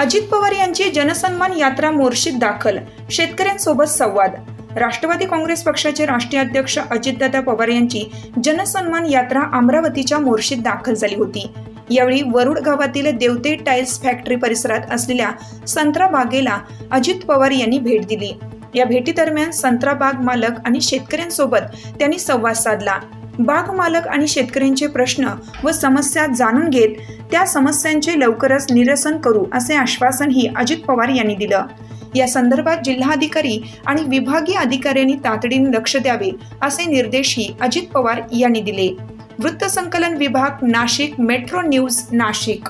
अजित पवार यांची जनसन्मान यात्रा मोर्शीत दाखल, शेतकऱ्यांसोबत संवाद। राष्ट्रवादी काँग्रेस पक्षाचे राष्ट्रीय अध्यक्ष अजितदादा पवार यांची जनसन्मान यात्रा अमरावतीच्या मोर्शीत दाखल झाली होती। यावेळी वरुड गावातील देवते टाइल्स फॅक्टरी परिसरात असलेल्या संत्रा बागेला अजित पवार यांनी भेट दिली। या भेटीदरम्यान संत्रा बाग मालक आणि शेतकऱ्यांसोबत त्यांनी संवाद साधला। बाग मालक आणि शेतकऱ्यांचे प्रश्न व समस्या जाणून घेत त्या समस्यांचे लवकरच निरसन करू असे आश्वासनही अजित पवार यांनी दिलं। या संदर्भात जिल्हाधिकारी आणि विभागीय अधिकाऱ्यांनी तातडीने लक्ष द्यावे असे निर्देशही अजित पवार यांनी दिले। वृत्तसंकलन विभाग, नाशिक, मेट्रो न्यूज, नाशिक।